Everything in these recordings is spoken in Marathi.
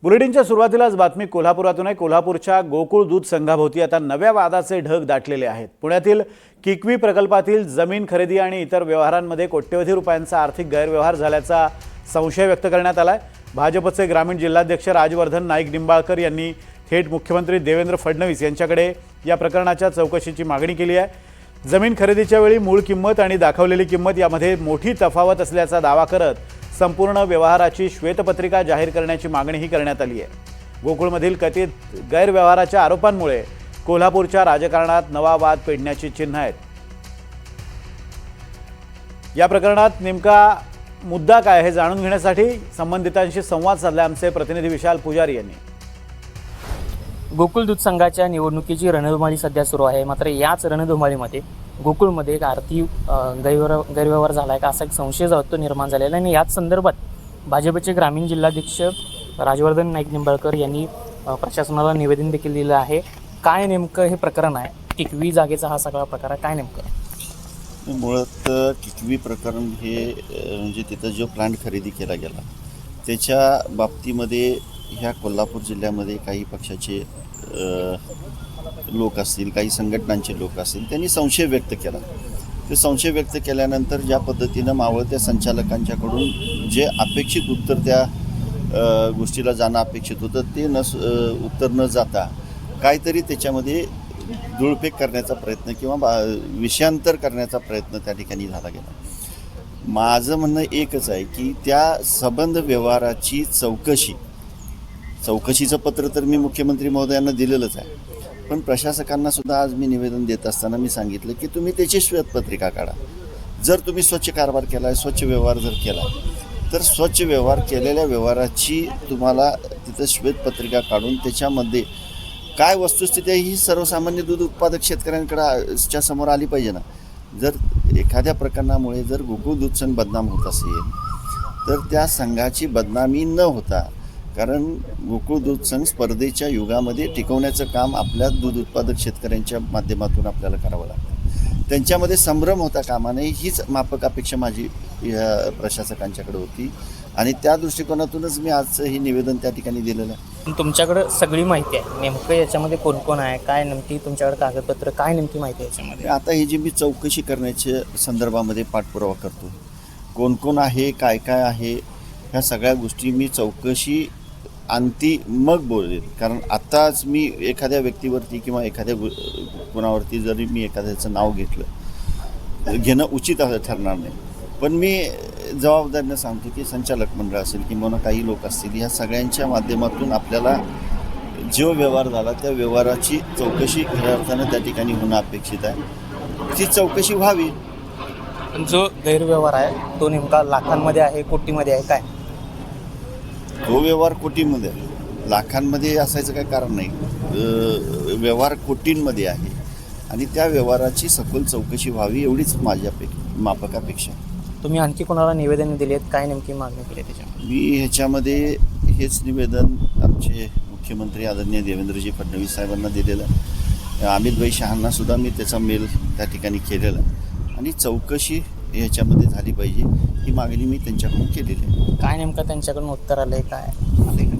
बुलेटिनच्या सुरुवातीलाच बातमी कोल्हापुरातून आहे। कोल्हापूरच्या गोकुळ दूध संघाभोवती आता नव्या वादाचे ढग दाटलेले आहेत। पुण्यातील किकवी प्रकल्पातील जमीन खरेदी आणि इतर व्यवहारांमध्ये कोट्यवधी रुपयांचा आर्थिक गैरव्यवहार झाल्याचा संशय व्यक्त करण्यात आलाय। भाजपचे ग्रामीण जिल्हाध्यक्ष राजवर्धन नाईक निंबाळकर यांनी थेट मुख्यमंत्री देवेंद्र फडणवीस यांच्याकडे या प्रकरणाच्या चौकशीची मागणी केली आहे। जमीन खरेदीच्या वेळी मूळ किंमत आणि दाखवलेली किंमत यामध्ये मोठी तफावत असल्याचा दावा करत संपूर्ण व्यवहाराची श्वेतपत्रिका जाहीर करण्याची मागणीही करण्यात आली आहे। गोकुळमधील कथित गैरव्यवहाराच्या आरोपांमुळे कोल्हापूरच्या राजकारणात नवा वाद पेटण्याची चिन्ह आहेत। या प्रकरणात नेमका मुद्दा काय हे जाणून घेण्यासाठी संबंधितांशी संवाद साधला आमचे प्रतिनिधी विशाल पुजारी यांनी। गोकुळ दूध संघाच्या निवडणुकीची रणधुमाळी सध्या सुरू आहे। मात्र याच रणधुमाळीमध्ये गोकुळमध्ये एक आर्थिक गैरव्यवहार झाला आहे का असा एक संशय जो तो निर्माण झालेला आहे। आणि याच संदर्भात भाजपचे ग्रामीण जिल्हाध्यक्ष राजवर्धन नाईक निंबाळकर यांनी प्रशासनाला निवेदन देखील दिलं आहे। काय नेमकं हे प्रकरण आहे? किकवी जागेचा हा सगळा प्रकार आहे, काय नेमकं? मुळात किकवी प्रकरण हे म्हणजे तिथं जो प्लांट खरेदी केला गेला त्याच्या बाबतीमध्ये ह्या कोल्हापूर जिल्ह्यामध्ये काही पक्षाचे लोक असतील, काही संघटनांचे लोक असतील, त्यांनी संशय व्यक्त केला। ते संशय व्यक्त केल्यानंतर ज्या पद्धतीनं मावळत्या संचालकांच्याकडून जे अपेक्षित उत्तर त्या गोष्टीला जाणं अपेक्षित होतं ते उत्तर न जाता काहीतरी त्याच्यामध्ये धूळफेक करण्याचा प्रयत्न किंवा विषयांतर करण्याचा प्रयत्न त्या ठिकाणी झाला गेला। माझं म्हणणं एकच आहे की त्या संबंध व्यवहाराची चौकशीचं पत्र तर मी मुख्यमंत्री महोदयांना दिलेलंच आहे, पण प्रशासकांना सुद्धा आज मी निवेदन देत असताना मी सांगितलं की तुम्ही त्याची श्वेतपत्रिका काढा। जर तुम्ही स्वच्छ कारभार केला आहे, स्वच्छ व्यवहार जर केला तर स्वच्छ व्यवहार केलेल्या व्यवहाराची तुम्हाला तिथं श्वेतपत्रिका काढून त्याच्यामध्ये काय वस्तुस्थिती आहे ही सर्वसामान्य दूध उत्पादक शेतकऱ्यांकडे समोर आली पाहिजे ना। जर एखाद्या प्रकरणामुळे जर गोकुळ दूध संघ बदनाम होत असेल तर त्या संघाची बदनामी न होता, कारण गोकुळ दूध संघ स्पर्धेच्या युगामध्ये टिकवण्याचं काम आपल्या दूध उत्पादक शेतकऱ्यांच्या माध्यमातून आपल्याला करावं लागतं। त्यांच्यामध्ये संभ्रम होता कामा नये हीच माफक अपेक्षा माझी या प्रशासकांच्याकडे होती आणि त्या दृष्टिकोनातूनच मी आज हे निवेदन त्या ठिकाणी दिलेलं आहे। तुमच्याकडे सगळी माहिती आहे, नेमकं याच्यामध्ये कोण कोण आहे, काय नेमकी तुमच्याकडे कागदपत्र, काय नेमकी माहिती आहे याच्यामध्ये? आता ही जी मी चौकशी करण्याच्या संदर्भामध्ये पाठपुरावा करतो, कोण कोण आहे, काय काय आहे, ह्या सगळ्या गोष्टी मी चौकशी अंती मग बोलेल। कारण आत्ताच मी एखाद्या व्यक्तीवरती किंवा एखाद्या कोणावरती जरी मी एखाद्याचं नाव घेणं उचित ठरणार नाही, पण मी जबाबदारीनं सांगतो की संचालक मंडळ असेल किंवा काही लोक असतील, ह्या सगळ्यांच्या माध्यमातून आपल्याला जो व्यवहार झाला त्या व्यवहाराची चौकशी खऱ्या अर्थानं त्या ठिकाणी होणं अपेक्षित आहे। ती चौकशी व्हावी। जो गैरव्यवहार आहे तो नेमका लाखांमध्ये आहे, कोटीमध्ये आहे, काय? तो व्यवहार कोटींमध्ये आहे, लाखांमध्ये असायचं काही कारण नाही। व्यवहार कोटींमध्ये आहे आणि त्या व्यवहाराची सखोल चौकशी व्हावी एवढीच माझी माफक अपेक्षा। तुम्ही आणखी कोणाला निवेदन दिली आहेत, काय नेमकी मागणी केली त्याच्यामध्ये? मी ह्याच्यामध्ये हेच निवेदन आमचे मुख्यमंत्री आदरणीय देवेंद्रजी फडणवीस साहेबांना दिलेलं आहे। अमितभाई शहांना सुद्धा मी त्याचा मेल त्या ठिकाणी केलेला आहे आणि चौकशी ह्याच्यामध्ये झाली पाहिजे ही मागणी मी त्यांच्याकडून केलेली आहे। काय नेमकं त्यांच्याकडून उत्तर आलं आहे, काय?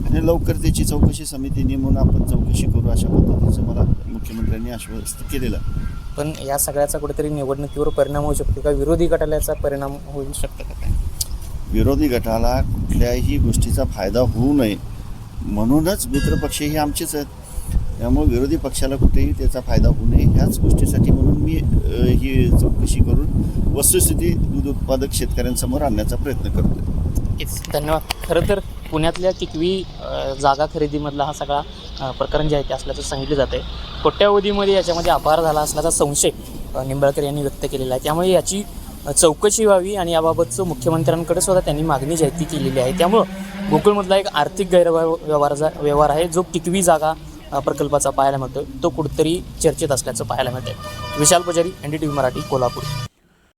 आणि लवकर त्याची चौकशी समिती नेमून आपण चौकशी करू अशा पद्धतीचं मला मुख्यमंत्र्यांनी आश्वस्त केलेलं आहे। पण या सगळ्याचा कुठेतरी निवडणुकीवर परिणाम होऊ शकतो का? विरोधी गटाला याचा परिणाम होऊ शकतो का? काय विरोधी गटाला कुठल्याही गोष्टीचा फायदा होऊ नये म्हणूनच मित्रपक्ष हे आमचेच आहेत, त्यामुळे विरोधी पक्षाला कुठेही त्याचा फायदा होऊ नये ह्याच गोष्टीसाठी म्हणून मी ही चौकशी करून वस्तुस्थिती दूध उत्पादक शेतकऱ्यांसमोर आणण्याचा प्रयत्न करतो। धन्यवाद। खरं तर पुण्यातल्या किकवी जागा खरेदीमधला हा सगळा प्रकरण जे आहे ते असल्याचं सांगितलं जातं आहे। कोट्यावधीमध्ये याच्यामध्ये अपहार झाला असल्याचा संशय निंबाळकर यांनी व्यक्त केलेला आहे, त्यामुळे याची चौकशी व्हावी आणि याबाबतचं मुख्यमंत्र्यांकडे सुद्धा त्यांनी मागणी जी आहे ती केलेली आहे। त्यामुळं गोकुळमधला एक आर्थिक गैरव्यवहार आहे जो किकवी जागा प्रकल्पाचा पाहायला मिळतो, तो कुठेतरी चर्चेत असल्याचं पाहायला मिळतं आहे। विशाल पुजारी, NDTV मराठी, कोल्हापूर।